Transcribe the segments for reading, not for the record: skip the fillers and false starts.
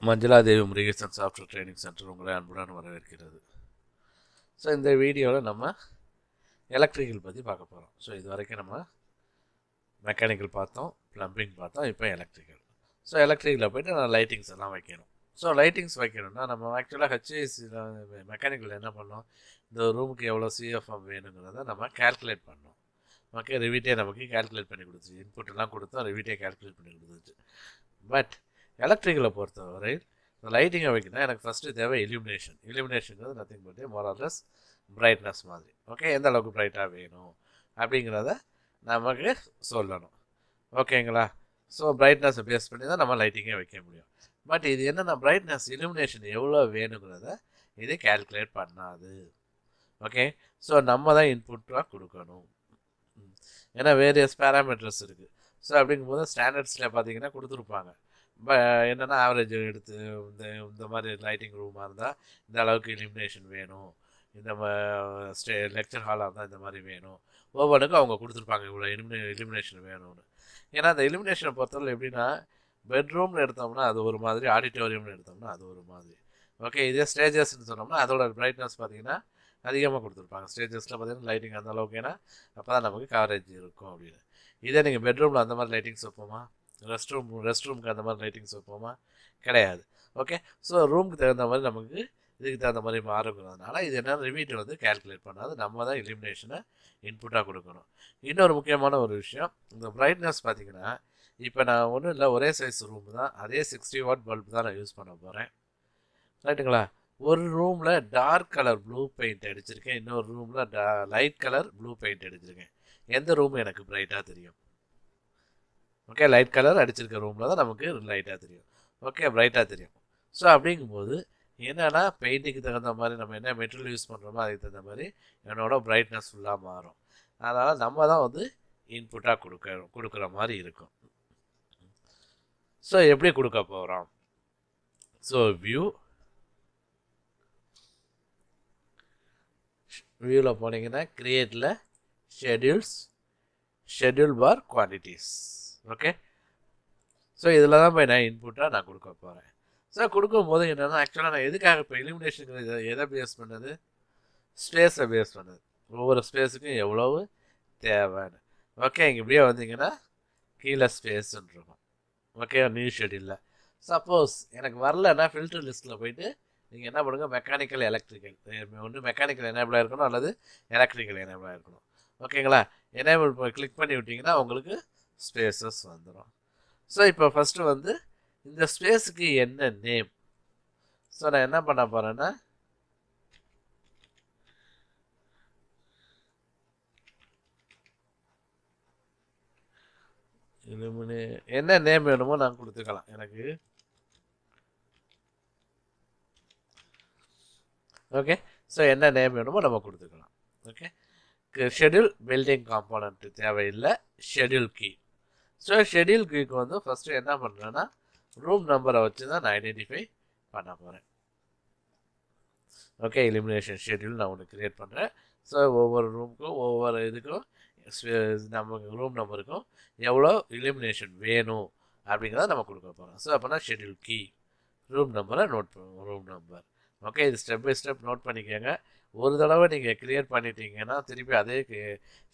Manjaladevi Murugesan software training centre உங்களை அன்புடன் வரவேற்கிறது. ஸோ இந்த வீடியோவில் நம்ம எலக்ட்ரிக்கல் பற்றி பார்க்க போகிறோம். ஸோ இது வரைக்கும் நம்ம மெக்கானிக்கல் பார்த்தோம், ப்ளம்பிங் பார்த்தோம், இப்போ எலக்ட்ரிக்கல். ஸோ எலக்ட்ரிக்கலில் போய்ட்டு நான் லைட்டிங்ஸ் எல்லாம் வைக்கணும். ஸோ லைட்டிங்ஸ் வைக்கணும்னா நம்ம ஆக்சுவலாக ஹெச்ஏசியில் மெக்கானிக்கல் என்ன பண்ணோம், இந்த ரூமுக்கு எவ்வளோ சிஎஃப்எம் வேணுங்கிறத நம்ம கேல்குலேட் பண்ணோம். ஓகே, ரிவிட்டே நமக்கு கேல்குலேட் பண்ணி கொடுத்துச்சு, இன்புட்டெல்லாம் கொடுத்தோம், ரிவிட்டே கேல்குலேட் பண்ணி கொடுத்துச்சு. பட் எலக்ட்ரிக்கலை பொறுத்தவரை லைட்டிங்கை வைக்கணும், எனக்கு ஃபஸ்ட்டு தேவை இலுமினேஷன். இலுமினேஷனுங்கிறது நத்திங் பட் மோரார்லெஸ் பிரைட்னஸ் மாதிரி. ஓகே, எந்த அளவுக்கு பிரைட்டாக வேணும் அப்படிங்கிறத நமக்கு சொல்லணும். ஓகேங்களா? ஸோ பிரைட்னஸை பேஸ் பண்ணி தான் நம்ம லைட்டிங்கே வைக்க முடியும். பட் இது என்னென்னா பிரைட்னஸ் இலுமினேஷன் எவ்வளோ வேணுங்கிறத இது கேல்குலேட் பண்ணாது. ஓகே, ஸோ நம்ம தான் இன்புட்டாக கொடுக்கணும். ஏன்னா வேரியஸ் பேராமீட்டர்ஸ் இருக்குது. ஸோ அப்படிங்கும்போது ஸ்டாண்டர்ட்ஸில் பார்த்தீங்கன்னா கொடுத்துருப்பாங்க. என்னென்னா ஆவரேஜ் எடுத்து இந்த மாதிரி லைட்டிங் ரூமாக இருந்தால் இந்த அளவுக்கு இலுமினேஷன் வேணும், இந்த லெக்சர் ஹாலாக இருந்தால் இந்த மாதிரி வேணும், ஒவ்வொன்றுக்கும் அவங்க கொடுத்துருப்பாங்க இவ்வளோ இலுமினேஷன் வேணும்னு. ஏன்னா அந்த இலுமினேஷனை பொறுத்தவரை எப்படின்னா, பெட்ரூம்னு எடுத்தோம்னா அது ஒரு மாதிரி, ஆடிட்டோரியம்னு எடுத்தோம்னா அது ஒரு மாதிரி. ஓகே, இதே ஸ்டேஜஸ்ன்னு சொன்னோம்னா அதோட பிரைட்னஸ் பார்த்தீங்கன்னா அதிகமாக கொடுத்துருப்பாங்க. ஸ்டேஜஸில் பார்த்தீங்கன்னா லைட்டிங் அந்த அளவுக்கு, ஏன்னா அப்போ தான் நமக்கு கவரேஜ் இருக்கும் அப்படின்னு. இதே நீங்கள் பெட்ரூமில் அந்த மாதிரி லைட்டிங்ஸ் வைப்போமா, ரெஸ்ட் ரூமுக்கு அந்த மாதிரி லைட்டிங்ஸ் வைப்போமா? கிடையாது. ஓகே, ஸோ ரூமுக்கு தகுந்த மாதிரி நமக்கு இதுக்கு தகுந்த மாதிரி மாறுங்கிறதுனால இது என்ன ரிவீட் வந்து கேல்குலேட் பண்ணாது, நம்ம தான் இலுமினேஷனை இன்புட்டாக கொடுக்கணும். இன்னொரு முக்கியமான ஒரு விஷயம், இந்த பிரைட்னஸ் பார்த்தீங்கன்னா இப்போ நான் ஒன்றும் இல்லை, ஒரே சைஸ் ரூம் தான், அதே 60 வாட் பல்ப் தான் நான் யூஸ் பண்ண போகிறேன். ரைட்டுங்களா? ஒரு ரூமில் டார்க் கலர் ப்ளூ பெயிண்ட் அடிச்சிருக்கேன், இன்னொரு ரூமில் லைட் கலர் ப்ளூ பெயிண்ட் அடிச்சிருக்கேன். எந்த ரூம் எனக்கு பிரைட்டாக தெரியும்? ஓகே, லைட் கலர் அடிச்சிருக்க ரூமில் தான் நமக்கு லைட்டாக தெரியும். ஓகே, பிரைட்டாக தெரியும். ஸோ அப்படிங்கும்போது என்னென்னா பெயிண்டிங்க்கு தகுந்த மாதிரி நம்ம என்ன மெட்டீரியல் யூஸ் பண்ணுறோமோ அதுக்கு தகுந்த மாதிரி என்னோட பிரைட்னஸ் ஃபுல்லாக மாறும். அதனால் நம்ம தான் வந்து இன்புட்டாக கொடுக்குற மாதிரி இருக்கும். ஸோ எப்படி கொடுக்க போகிறோம்? ஸோ வியூவில் போனீங்கன்னா கிரியேட்டில் ஷெட்யூல் பார் குவான்டிட்டிஸ். ஓகே, ஸோ இதில் தான் போய் நான் இன்புட்டாக நான் கொடுக்க போகிறேன். ஸோ கொடுக்கும்போது என்னென்னா ஆக்சுவலாக நான் எதுக்காக இப்போ இலுமினேஷனுங்கிறது எதை பேஸ் பண்ணது? ஸ்பேஸை பேஸ் பண்ணது, ஒவ்வொரு ஸ்பேஸுக்கும் எவ்வளவு தேவைன்னு. ஓகே, இங்கே இப்படியே வந்தீங்கன்னா கீழே ஸ்பேஸுன்றிருக்கும். ஓகே, நியூ ஷெட்யூலில் சப்போஸ் எனக்கு வரலன்னா ஃபில்டர் லிஸ்ட்டில் போயிட்டு நீங்கள் என்ன பண்ணுங்கள், மெக்கானிக்கல் எலக்ட்ரிக்கல், ஒன்று மெக்கானிக்கல் எனேபிளாக இருக்கணும் அல்லது எலக்ட்ரிக்கல் எனேபிளாக இருக்கணும். ஓகேங்களா? எனேபிள் கிளிக் பண்ணி விட்டிங்கன்னா உங்களுக்கு ஸ்பேசஸ் வந்துடும். ஸோ இப்போ ஃபஸ்ட்டு வந்து இந்த ஸ்பேஸுக்கு என்ன நேம்? ஸோ நான் என்ன பண்ண போகிறேன்னா என்ன நேம் வேணுமோ நான் கொடுத்துக்கலாம். எனக்கு ஓகே, ஸோ என்ன நேம் வேணுமோ நம்ம கொடுத்துக்கலாம். ஓகே, ஷெட்யூல் பில்டிங் காம்போனன்ட் தேவையில்லை, ஷெட்யூல் கீ. ஸோ ஷெட்யூல் கீக்கு வந்து ஃபஸ்ட்டு என்ன பண்ணுறேன்னா ரூம் நம்பரை வச்சு தான் நான் ஐடென்டிஃபை பண்ண போகிறேன். ஓகே, இலுமினேஷன் ஷெட்யூல் நான் ஒன்று க்ரியேட் பண்ணுறேன். ஸோ ஒவ்வொரு ரூமுக்கும் ஒவ்வொரு இதுக்கும் நமக்கு ரூம் நம்பருக்கும் எவ்வளோ இலுமினேஷன் வேணும் அப்படிங்கிறத நம்ம கொடுக்க போகிறோம். ஸோ அப்போனா ஷெட்யூல் கீ ரூம் நம்பரை நோட் பண்ணுவோம், ரூம் நம்பர். ஓகே, இது ஸ்டெப் பை ஸ்டெப் நோட் பண்ணிக்கோங்க. ஒரு தடவை நீங்கள் க்ரியேட் பண்ணிட்டீங்கன்னா திருப்பி அதே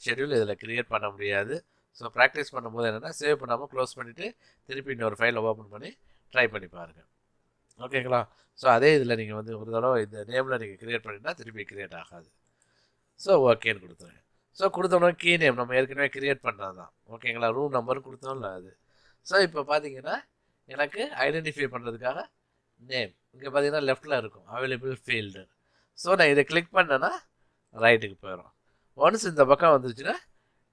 ஷெட்யூல் இதில் க்ரியேட் பண்ண முடியாது. ஸோ ப்ராக்டிஸ் பண்ணும்போது என்னென்னா சேவ் பண்ணாமல் க்ளோஸ் பண்ணிவிட்டு திருப்பி இன்னொரு ஃபைலை ஓப்பன் பண்ணி ட்ரை பண்ணி பாருங்கள். ஓகேங்களா? ஸோ அதே இதில் நீங்கள் வந்து ஒரு தடவை இந்த நேமில் நீங்கள் க்ரியேட் பண்ணிங்கன்னா திருப்பி க்ரியேட் ஆகாது. ஸோ ஓகேன்னு கொடுத்துருங்க. ஸோ கொடுத்தோன்னா கீ நேம் நம்ம ஏற்கனவே க்ரியேட் பண்ணுறது தான். ஓகேங்களா? ரூம் நம்பரும் கொடுத்தோம்ல அது. ஸோ இப்போ பார்த்தீங்கன்னா எனக்கு ஐடென்டிஃபை பண்ணுறதுக்காக நேம் இங்கே பார்த்தீங்கன்னா லெஃப்டில் இருக்கும் அவைலபிள் ஃபீல்டு. ஸோ நான் இதை கிளிக் பண்ணேன்னா ரைட்டுக்கு போயிடும். ஒன்ஸ் இந்த பக்கம் வந்துருச்சுன்னா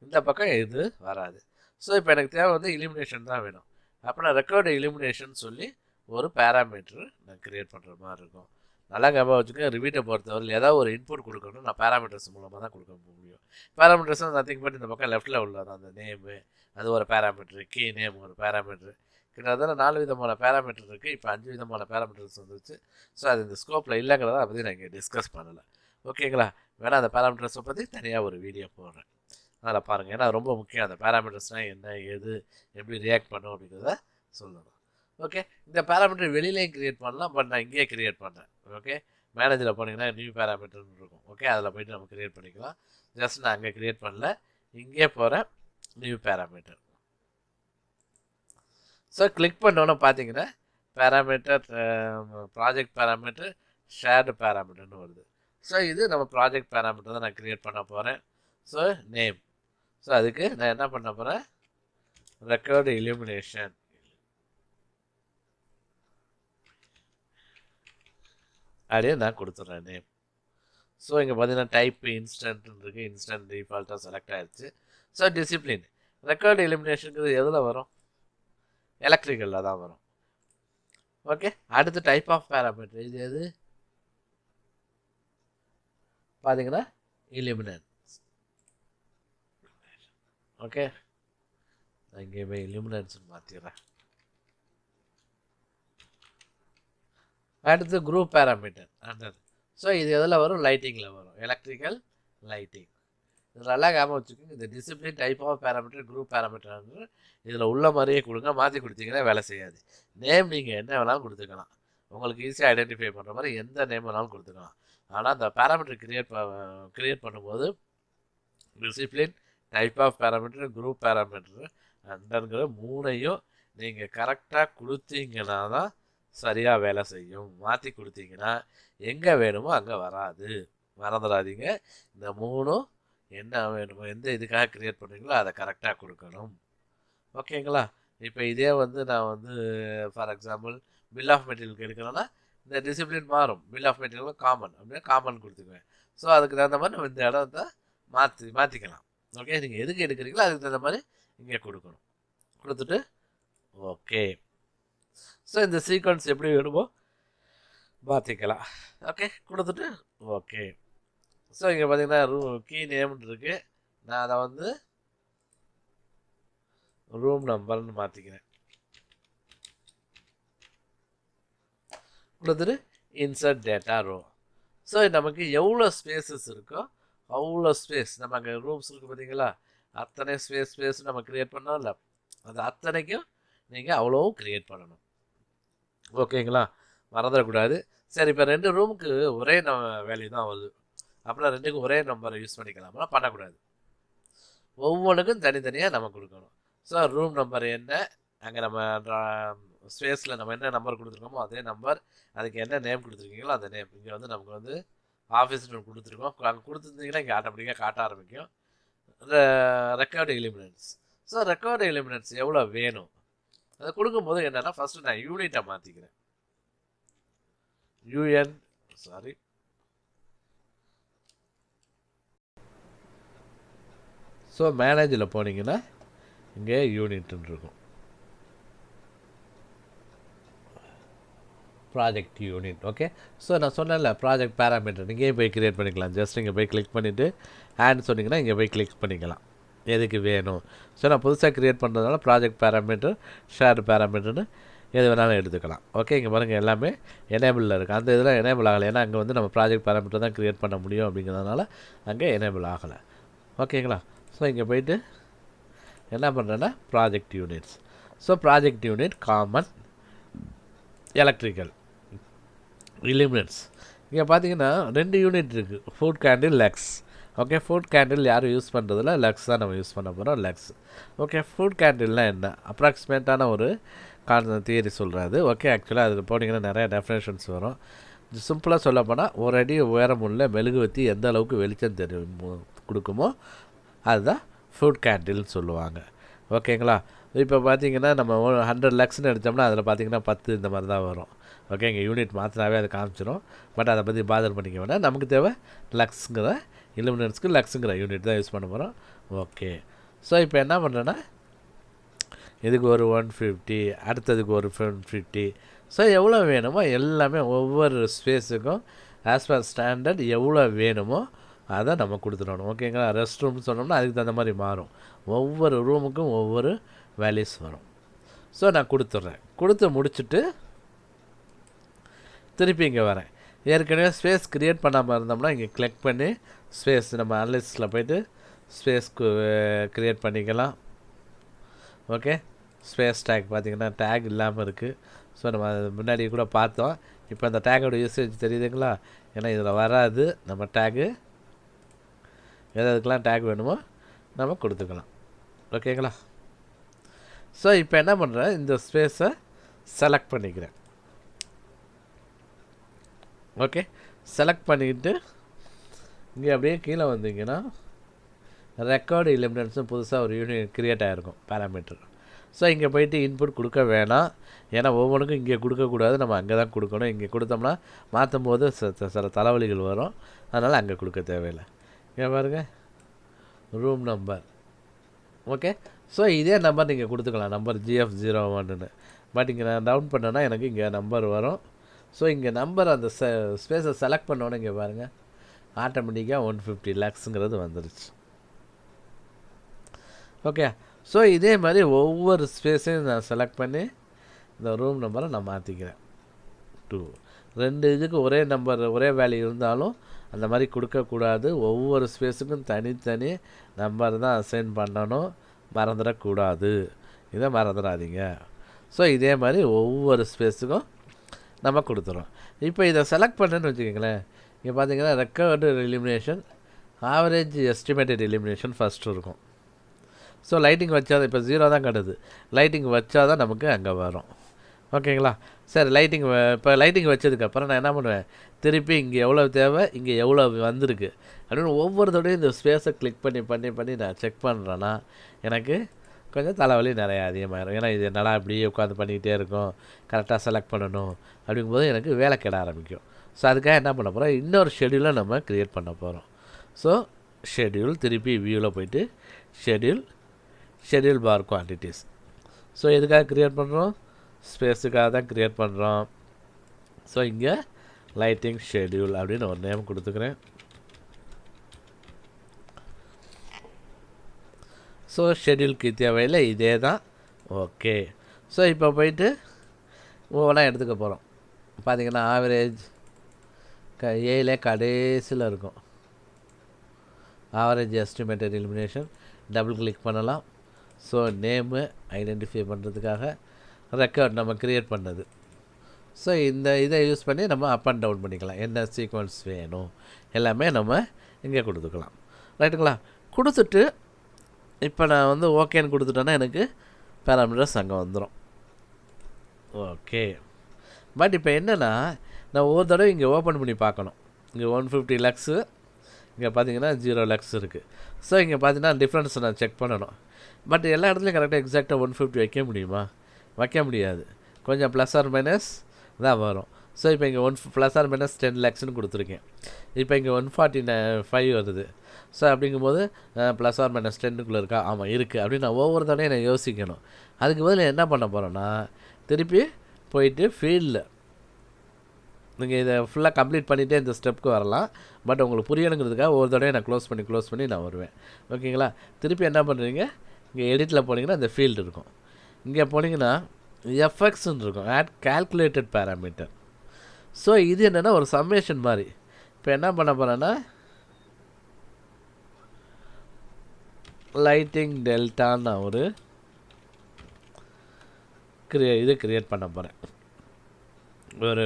இந்த பக்கம் இது வராது. ஸோ இப்போ எனக்கு தேவை வந்து இலுமினேஷன் தான் வேணும். அப்போ நான் ரெக்கார்டு இலுமினேஷன் சொல்லி ஒரு பேராமீட்டர் நான் க்ரியேட் பண்ணுற மாதிரி இருக்கும். நல்லா ஞாபகம் வச்சுக்கோங்க, ரிவீட்டை பொறுத்தவரை ஏதாவது ஒரு இன்புட் கொடுக்கணும், நான் பேராமீட்டர்ஸ் மூலமாக தான் கொடுக்க முடியும். பேராமீட்டர்ஸ் நத்திங் பட் இந்த பக்கம் லெஃப்ட்டில் உள்ளது அந்த நேமு, அது ஒரு பேராமீட்டரு, கீ நேம் ஒரு பேராமீட்டரு. கிட்டத்தட்ட 4 விதமான பேராமீட்டர் இருக்குது. இப்போ 5 விதமான பேராமீட்டர்ஸ் வந்துச்சு. ஸோ அது இந்த ஸ்கோப்பில் இல்லைங்கிறத அதை பற்றி நான் இங்கே டிஸ்கஸ் பண்ணலை. ஓகேங்களா? வேணால் அந்த பேராமீட்டர்ஸை பற்றி தனியாக ஒரு வீடியோ போடுறேன், அதில் பாருங்கள். ஏன்னா ரொம்ப முக்கியம், அந்த பேராமீட்டர்ஸ்னால் என்ன, எது, எப்படி ரியாக்ட் பண்ணும் அப்படிங்கிறத சொல்லணும். ஓகே, இந்த பேராமீட்டர் வெளியிலையும் க்ரியேட் பண்ணலாம், பட் நான் இங்கேயே க்ரியேட் பண்ணுறேன். ஓகே, மேனேஜரில் போனீங்கன்னா நியூ பேராமீட்டர்னு இருக்கும். ஓகே, அதில் போய்ட்டு நம்ம க்ரியேட் பண்ணிக்கலாம். ஜஸ்ட் நான் அங்கே க்ரியேட் பண்ணல, இங்கே போகிறேன் நியூ பேராமீட்டர். ஸோ கிளிக் பண்ணோன்னே பார்த்தீங்கன்னா பேராமீட்டர், ப்ராஜெக்ட் பேராமீட்டர், ஷேர்டு பேராமீட்டர்னு வருது. ஸோ இது நம்ம ப்ராஜெக்ட் பேராமீட்டர் தான் நான் க்ரியேட் பண்ண போகிறேன். So name. ஸோ அதுக்கு நான் என்ன பண்ண போகிறேன், ரெக்கார்டு இலுமினேஷன் அப்படியே நான் கொடுத்துட்றேன் நேம். ஸோ இங்கே பார்த்தீங்கன்னா டைப் இன்ஸ்டன்ட் இருக்குது, இன்ஸ்டன்ட் டிஃபால்ட்டாக செலக்ட் ஆகிடுச்சு. ஸோ டிசிப்ளின் ரெக்கார்டு இலுமினேஷனுங்கிறது எதில் வரும், எலக்ட்ரிக்கலில் தான் வரும். ஓகே, அடுத்து டைப் ஆஃப் பேராமீட்டர் இது எது பார்த்தீங்கன்னா இலுமினன்ஸ். ஓகே, நான் இங்கே போய் இலுமினன்ஸ்னு மாற்றிடுறேன். அடுத்து குரூப் பேராமீட்டர் அண்டர். ஸோ இது எதில் வரும், லைட்டிங்கில் வரும், எலக்ட்ரிக்கல் லைட்டிங். இது நல்லா ஞாபகம் வச்சுக்கோங்க. இந்த discipline type of parameter group parameter இதில் உள்ள மாதிரியே கொடுங்க, மாற்றி கொடுத்தீங்கன்னா வேலை செய்யாது. நேம் நீங்கள் என்ன வேணாலும் கொடுத்துக்கலாம், உங்களுக்கு ஈஸியாக ஐடென்டிஃபை பண்ணுற மாதிரி எந்த நேம் வேணாலும் கொடுத்துக்கலாம். ஆனால் அந்த பேராமீட்டர் க்ரியேட் பண்ணும்போது discipline type of parameter group parameter அண்டர்ங்கிற மூணையும் நீங்கள் கரெக்டாக கொடுத்தீங்கன்னா தான் சரியாக வேலை செய்யும். மாற்றி கொடுத்தீங்கன்னா எங்கே வேணுமோ அங்கே வராது, மறந்துடாதீங்க. இந்த மூணும் என்ன வேணுமோ, எந்த இதுக்காக க்ரியேட் பண்ணுறீங்களோ அதை கரெக்டாக கொடுக்கணும். ஓகேங்களா, இப்போ இதே வந்து நான் வந்து ஃபார் எக்ஸாம்பிள் பில் ஆஃப் மெட்டீரியலுக்கு எடுக்கிறேன்னா இந்த டிசிப்ளின் மாறும். பில் ஆஃப் மெட்டீரியல் காமன் அப்படின்னா காமன் கொடுத்துக்குவேன். ஸோ அதுக்கு தகுந்த மாதிரி நம்ம இந்த இடத்த மாற்றிக்கலாம். ஓகே, நீங்கள் எதுக்கு எடுக்கிறீங்களோ அதுக்கு தகுந்த மாதிரி இங்கே கொடுக்கணும். கொடுத்துட்டு ஓகே. ஸோ இந்த சீக்வன்ஸ் எப்படி வேணுமோ மாற்றிக்கலாம். ஓகே, கொடுத்துட்டு ஓகே. ஸோ இங்கே பார்த்தீங்கன்னா கீ நேம்னு இருக்குது, நான் அதை வந்து ரூம் நம்பர்னு மாற்றிக்கிறேன். கொடுத்துட்டு இன்சர்ட் டேட்டா ரோ. ஸோ நமக்கு எவ்வளோ ஸ்பேசஸ் இருக்கோ அவ்வளோ ஸ்பேஸ், நம்ம அங்கே ரூம்ஸ் இருக்குது பார்த்தீங்களா, அத்தனை ஸ்பேஸ் நம்ம க்ரியேட் பண்ணோம்ல, அது அத்தனைக்கும் நீங்கள் அவ்வளோவும் க்ரியேட் பண்ணணும். ஓகேங்களா, மறந்துடக்கூடாது. சரி, இப்போ 2 ரூமுக்கு ஒரே வேல்யூ தான் வருது, அப்புறம் 2க்கும் ஒரே நம்பரை யூஸ் பண்ணிக்கலாம்னா பண்ணக்கூடாது. ஒவ்வொன்றுக்கும் தனித்தனியாக நம்ம கொடுக்கணும். ஸோ ரூம் நம்பர் என்ன, அங்கே நம்ம ஸ்பேஸில் நம்ம என்ன நம்பர் கொடுத்துருக்கோமோ அதே நம்பர், அதுக்கு என்ன நேம் கொடுத்துருக்கீங்களோ அந்த நேம். இங்கே வந்து நமக்கு வந்து ஆஃபீஸ்னு கொடுத்துருக்கோம், அங்கே கொடுத்துருந்தீங்கன்னா இங்கே ஆட்டோமேட்டிக்காக காட்ட ஆரம்பிக்கும். ரெக்கார்டு இலுமினன்ஸ். ஸோ ரெக்கார்டு இலுமினன்ஸ் எவ்வளோ வேணும் அதை கொடுக்கும்போது என்னென்னா ஃபஸ்ட்டு நான் யூனிட்டை மாற்றிக்கிறேன். ஸோ மேனேஜில் போனீங்கன்னா இங்கே யூனிட்னு இருக்கும், ப்ராஜெக்ட் யூனிட். ஓகே, ஸோ நான் சொன்னேன்ல ப்ராஜெக்ட் பேராமீட்டர் இங்கேயே போய் க்ரியேட் பண்ணிக்கலாம். ஜஸ்ட் இங்கே போய் கிளிக் பண்ணிவிட்டு ஹேண்ட் சொன்னீங்கன்னா இங்கே போய் கிளிக் பண்ணிக்கலாம் எதுக்கு வேணும். ஸோ நான் புதுசாக க்ரியேட் பண்ணுறதுனால ப்ராஜெக்ட் பேராமீட்டர் ஷேர்டு பேராமீட்டர்னு எது வேணாலும் எடுத்துக்கலாம். ஓகே, இங்கே பாருங்கள் எல்லாமே எனேபிளில் இருக்குது. அந்த இதில் எனேபிள் ஆகலை, ஏன்னா அங்கே வந்து நம்ம ப்ராஜெக்ட் பேராமீட்டர் தான் க்ரியேட் பண்ண முடியும் அப்படிங்கிறதுனால அங்கே எனேபிள் ஆகலை. ஓகேங்களா, ஸோ இங்கே போய்ட்டு என்ன பண்ணுறேன்னா project units. So project unit common electrical illuminance. இங்கே பார்த்தீங்கன்னா 2 யூனிட் இருக்குது, foot candle lux. Okay, foot candle யாரும் யூஸ் பண்ணுறதில்ல, லெக்ஸ் தான் நம்ம யூஸ் பண்ண போகிறோம், லெக்ஸ். ஓகே, ஃபுட் கேண்டில்னால் என்ன, அப்ராக்சிமேட்டான ஒரு தியரி சொல்கிறாது. ஓகே, ஆக்சுவலாக அதில் போனீங்கன்னா நிறைய டெஃபினேஷன்ஸ் வரும். சிம்பிளாக சொல்ல போனால் ஒரு அடி உயரமுள்ள மெழுகுவத்தி எந்த அளவுக்கு வெளிச்சம் கொடுக்குமோ அதுதான் ஃபுட் கேண்டில்னு சொல்லுவாங்க. ஓகேங்களா, இப்போ பார்த்தீங்கன்னா நம்ம 100 லக்ஸ்ன்னு எடுத்தோம்னா அதில் பார்த்தீங்கன்னா 10 இந்த மாதிரி தான் வரும். ஓகே, இங்கே யூனிட் மாற்றினாவே அதை காமிச்சிடும், பட் அதை பற்றி பாதர் பண்ணிக்க வேணாம். நமக்கு தேவை லக்ஸுங்கிற இலுமினன்ஸ்க்கு லக்ஸுங்கிற யூனிட் தான் யூஸ் பண்ண போகிறோம். ஓகே, ஸோ இப்போ என்ன பண்ணுறேன்னா இதுக்கு ஒரு 150, அடுத்ததுக்கு ஒரு 150. ஸோ எவ்வளோ வேணுமோ எல்லாமே ஒவ்வொரு ஸ்பேஸுக்கும் ஆஸ் பர் ஸ்டாண்டர்ட் எவ்வளோ வேணுமோ அதை நம்ம கொடுத்துடணும். ஓகேங்களா, ரெஸ்ட் ரூம்னு சொன்னோம்னா அதுக்கு தகுந்த மாதிரி மாறும், ஒவ்வொரு ரூமுக்கும் ஒவ்வொரு வேல்யூஸ் வரும். ஸோ நான் கொடுத்துட்றேன். கொடுத்து முடிச்சுட்டு திருப்பி இங்கே வரேன். ஏற்கனவே ஸ்பேஸ் க்ரியேட் பண்ணாமல் இருந்தோம்னா இங்கே கிளிக் பண்ணி ஸ்பேஸ் நம்ம அனலிஸ்ட்டில் போய்ட்டு ஸ்பேஸ்க்கு க்ரியேட் பண்ணிக்கலாம். ஓகே, ஸ்பேஸ் டேக் பார்த்திங்கன்னா டேக் இல்லாமல் இருக்குது. ஸோ நம்ம அது முன்னாடி கூட பார்த்தோம். இப்போ அந்த டேக்கோட யூசேஜ் தெரியுதுங்களா? ஏன்னா இதில் வராது. நம்ம டேகு எதுக்கெலாம் டேக் வேணுமோ நம்ம கொடுத்துக்கலாம். ஓகேங்களா? ஸோ இப்போ என்ன பண்ணுறேன், இந்த ஸ்பேஸை செலக்ட் பண்ணிக்கிறேன். ஓகே, செலக்ட் பண்ணிக்கிட்டு இங்கே அப்படியே கீழே வந்தீங்கன்னா ரெக்கார்டு இலிமினன்ஸும் புதுசாக ஒரு யூனிட் க்ரியேட் ஆகிருக்கும் பேராமீட்டர். ஸோ இங்கே போய்ட்டு இன்புட் கொடுக்க வேணாம். ஏன்னா ஒவ்வொன்றுக்கும் இங்கே கொடுக்கக்கூடாது, நம்ம அங்கே தான் கொடுக்கணும். இங்கே கொடுத்தோம்னா மாற்றும் போது சில தலைவலிகள் வரும். அதனால் அங்கே கொடுக்க தேவையில்லை. இங்கே பாருங்கள், ரூம் நம்பர். ஓகே, ஸோ இதே நம்பர் நீங்கள் கொடுத்துக்கலாம், நம்பர் GF01ன்னு. பட் இங்கே நான் டவுன் பண்ணேன்னா எனக்கு இங்கே நம்பர் வரும். ஸோ இங்கே நம்பர் அந்த ஸ்பேஸை செலக்ட் பண்ணோன்னே இங்கே பாருங்கள், ஆட்டோமேட்டிக்காக 150 lakhsங்கிறது வந்துருச்சு. ஓகே, ஸோ இதே மாதிரி ஒவ்வொரு ஸ்பேஸையும் நான் செலக்ட் பண்ணி இந்த ரூம் நம்பரை நான் மாற்றிக்கிறேன். 2 2 இதுக்கு ஒரே நம்பர் ஒரே வேல்யூ இருந்தாலும் அந்த மாதிரி கொடுக்கக்கூடாது. ஒவ்வொரு ஸ்பேஸுக்கும் தனித்தனி நம்பர் தான் அசைன் பண்ணணும், மறந்துடக்கூடாது. இதை மறந்துடாதீங்க. ஸோ இதே மாதிரி ஒவ்வொரு ஸ்பேஸுக்கும் நம்ம கொடுத்துறோம். இப்போ இதை செலக்ட் பண்ணுன்னு வச்சுக்கோங்களேன். இங்கே பார்த்தீங்கன்னா record elimination, average estimated elimination first இருக்கும். ஸோ லைட்டிங் வச்சா இப்போ 0 தான் கட்டுது. லைட்டிங் வச்சா தான் நமக்கு அங்கே வரும். ஓகேங்களா? சரி, இப்போ லைட்டிங் வச்சதுக்கப்புறம் நான் என்ன பண்ணுவேன், திருப்பி இங்கே எவ்வளோ தேவை, இங்கே எவ்வளோ வந்திருக்கு அப்படின்னு ஒவ்வொரு தடையும் இந்த ஸ்பேஸை கிளிக் பண்ணி நான் செக் பண்ணுறேன்னா எனக்கு கொஞ்சம் தலைவலி நிறையா அதிகமாகிடும். ஏன்னா இது என்னடா அப்படியே உட்காந்து பண்ணிக்கிட்டே இருக்கும், கரெக்டாக செலக்ட் பண்ணணும் அப்படிங்கும்போது எனக்கு வேலை கெட ஆரம்பிக்கும். ஸோ அதுக்காக என்ன பண்ண போகிறோம், இன்னொரு ஷெடியூலை நம்ம க்ரியேட் பண்ண போகிறோம். ஸோ ஷெடியூல், திருப்பி வியூவில் போய்ட்டு ஷெடியூல் பார் குவான்டிட்டிஸ். ஸோ எதுக்காக க்ரியேட் பண்ணுறோம், ஸ்பேஸுக்காக தான் க்ரியேட் பண்ணுறோம். ஸோ இங்கே லைட்டிங் ஷெடியூல் அப்படின்னு ஒரு நேம் கொடுத்துக்கிறேன். ஸோ ஷெடியூலுக்கு தேவையில்லை, இதே தான். ஓகே, ஸோ இப்போ போயிட்டு ஒவ்வொன்றா எடுத்துக்க போகிறோம். பார்த்திங்கன்னா ஆவரேஜ் ஏல கடைசியில் இருக்கும். Average estimated elimination double click பண்ணலாம். ஸோ நேமு ஐடென்டிஃபை பண்ணுறதுக்காக ரெக்கார்ட் நம்ம க்ரியேட் பண்ணது. ஸோ இதை யூஸ் பண்ணி நம்ம அப் அண்ட் டவுன் பண்ணிக்கலாம். என்ன சீக்வன்ஸ் வேணும் எல்லாமே நம்ம இங்கே கொடுத்துக்கலாம். ரைட்டுங்களா? கொடுத்துட்டு இப்போ நான் வந்து ஓகேன்னு கொடுத்துட்டேன்னா எனக்கு பேராமீட்டர்ஸ் அங்கே வந்துடும். ஓகே, பட் இப்போ என்னென்னா நான் ஒவ்வொரு தடவை இங்கே ஓப்பன் பண்ணி பார்க்கணும். இங்கே 150 lakhs, இங்கே பார்த்தீங்கன்னா 0 lakhs இருக்குது. ஸோ இங்கே பார்த்தீங்கன்னா டிஃப்ரென்ஸை நான் செக் பண்ணணும். பட் எல்லா இடத்துலையும் கரெக்டாக எக்ஸாக்டாக 150 வைக்க முடியுமா? வைக்க முடியாது. கொஞ்சம் ப்ளஸ் ஆர் மைனஸ் தான் வரும். ஸோ இப்போ இங்கே ப்ளஸ் ஆர் மைனஸ் 10 lakhsன்னு கொடுத்துருக்கேன். இப்போ இங்கே 145 வருது. ஸோ அப்படிங்கும்போது ப்ளஸ் ஆர் மைனஸ் 10க்குள்ளே இருக்கா? ஆமாம் இருக்குது அப்படின்னு நான் ஒவ்வொரு தடையும் நான் யோசிக்கணும். அதுக்கு பதில் என்ன பண்ண போகிறேன்னா, திருப்பி போயிட்டு ஃபீல்டில் நீங்கள் இதை ஃபுல்லாக கம்ப்ளீட் பண்ணிவிட்டே இந்த ஸ்டெப்புக்கு வரலாம். பட் உங்களுக்கு புரியணுங்கிறதுக்காக ஒவ்வொரு தடையும் நான் க்ளோஸ் பண்ணி நான் வருவேன். ஓகேங்களா? திருப்பி என்ன பண்ணுறீங்க, இங்கே எடிட்டில் போனீங்கன்னா இந்த ஃபீல்டு இருக்கும். இங்கே போனீங்கன்னா எஃப்எக்ஸ்ன்னு இருக்கும், ஆட் கால்குலேட்டட் பேராமீட்டர். ஸோ இது என்னென்னா ஒரு சம்மேஷன் மாதிரி. இப்போ என்ன பண்ண போகிறேன்னா லைட்டிங் டெல்டான்னு ஒரு இது க்ரியேட் பண்ண போகிறேன். ஒரு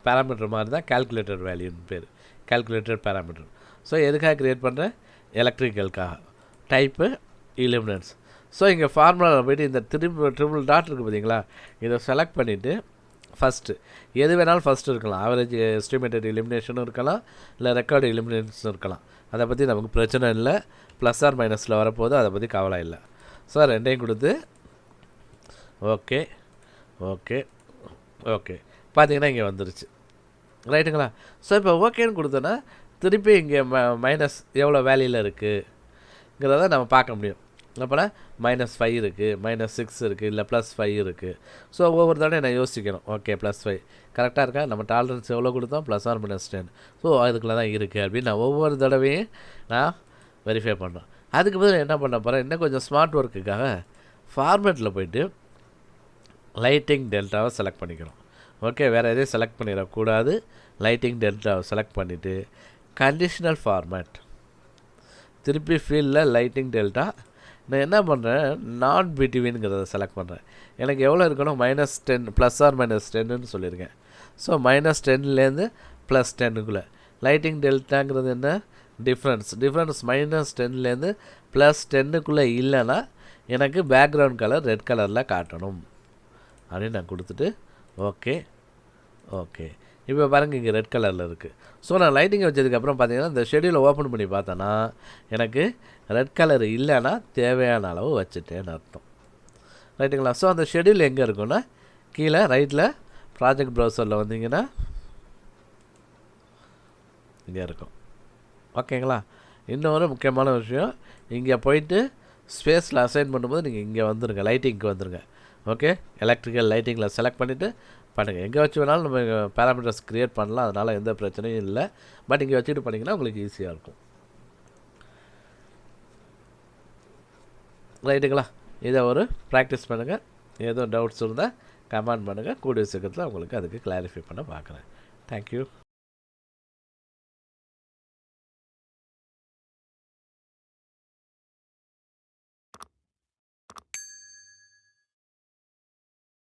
பேராமீட்டர் மாதிரி தான், கால்குலேட்டர் வேல்யூன்னு பேர், கால்குலேட்டட் பேராமீட்டர். ஸோ எதுக்காக க்ரியேட் பண்ணுறேன், எலக்ட்ரிக்கலுக்காக. டைப்பு இலுமினன்ஸ். ஸோ இங்கே ஃபார்முலாவில் போய்ட்டு இந்த ட்ரிபிள் டாட் இருக்குது பார்த்தீங்களா, இதை செலக்ட் பண்ணிவிட்டு ஃபஸ்ட்டு எது வேணாலும் ஃபஸ்ட்டு இருக்கலாம். ஆவரேஜ் எஸ்டிமேட்டட் எலிமினேஷனும் இருக்கலாம், இல்லை ரெக்கார்டு எலிமினேஷனும் இருக்கலாம். அதை பற்றி நமக்கு பிரச்சனை இல்லை. ப்ளஸ் ஆர் மைனஸில் வரப்போது அதை பற்றி கவலை இல்லை. ஸோ ரெண்டையும் கொடுத்து ஓகே ஓகே ஓகே பார்த்தீங்கன்னா இங்கே வந்துருச்சு. ரைட்டுங்களா? ஸோ இப்போ ஓகேன்னு கொடுத்தோன்னா திருப்பி இங்கே மைனஸ் எவ்வளோ வேல்யூவில் இருக்குங்கிறத நம்ம பார்க்க முடியும். அப்போனா -5 இருக்குது, -6 இருக்குது, இல்லை +5 இருக்குது. ஸோ ஒவ்வொரு தடவை நான் யோசிக்கணும். ஓகே, +5 கரெக்டாக இருக்கா, நம்ம டாலரன்ஸ் எவ்வளோ கொடுத்தோம், ப்ளஸ் ஆர் -10. ஸோ அதுக்குள்ளே தான் இருக்குது அப்படின்னு நான் ஒவ்வொரு தடவையும் நான் வெரிஃபை பண்ணோம். அதுக்கு பதில் என்ன பண்ண போகிறேன், இன்னும் கொஞ்சம் ஸ்மார்ட் ஒர்க்குக்காக ஃபார்மேட்டில் போய்ட்டு லைட்டிங் டெல்டாவை செலக்ட் பண்ணிக்கணும். ஓகே, வேறு எதையும் செலக்ட் பண்ணிடக்கூடாது. லைட்டிங் டெல்டாவை செலக்ட் பண்ணிவிட்டு கண்டிஷனல் ஃபார்மேட், திருப்பி ஃபீல்டில் லைட்டிங் டெல்டா, நான் என்ன பண்ணுறேன், நாட் பிட்வீனுங்கிறத செலக்ட் பண்ணுறேன். எனக்கு எவ்வளோ இருக்கணும், -10 ப்ளஸ் ஆர் -10ன்னு சொல்லியிருக்கேன். ஸோ -10லேருந்து +10க்குள்ளே. லைட்டிங் டெல்டாங்கிறது என்ன, டிஃப்ரென்ஸ் -10லேருந்து +10க்குள்ளே இல்லைன்னா எனக்கு பேக்ரவுண்ட் கலர் ரெட் கலரில் காட்டணும் அப்படின்னு நான் கொடுத்துட்டு ஓகே. இப்போ பாருங்கள் இங்கே ரெட் கலரில் இருக்குது. ஸோ நான் லைட்டிங்கை வச்சதுக்கப்புறம் பார்த்தீங்கன்னா இந்த ஷெடியூலை ஓப்பன் பண்ணி பார்த்தேன்னா எனக்கு ரெட் கலர் இல்லைன்னா தேவையான அளவு வச்சுட்டேன்னு அர்த்தம். ரைட்டுங்களா? ஸோ அந்த ஷெடியூல் எங்கே இருக்குன்னா கீழே ரைட்டில் ப்ராஜெக்ட் ப்ரௌசரில் வந்தீங்கன்னா இங்கே இருக்கும். ஓகேங்களா? இன்னொரு முக்கியமான விஷயம், இங்கே போயிட்டு ஸ்பேஸில் அசைன் பண்ணும்போது நீங்கள் இங்கே வந்துடுங்க, லைட்டிங்க்கு வந்துடுங்க. ஓகே, எலக்ட்ரிக்கல் லைட்டிங்கில் செலக்ட் பண்ணிவிட்டு பண்ணுங்கள். எங்கே வச்சு வேணாலும் நம்ம பேராமீட்டர்ஸ் க்ரியேட் பண்ணலாம், அதனால் எந்த பிரச்சனையும் இல்லை. பட் இங்கே வச்சுட்டு பண்ணிங்கன்னா உங்களுக்கு ஈஸியாக இருக்கும். ரைட்டுங்களா? இதை ஒரு ப்ராக்டிஸ் பண்ணுங்கள். எதுவும் டவுட்ஸ் இருந்தால் கமெண்ட் பண்ணுங்கள். கூடிய சீக்கிரத்தில் உங்களுக்கு அதுக்கு கிளாரிஃபை பண்ண பார்க்குறேன். தேங்க்யூ.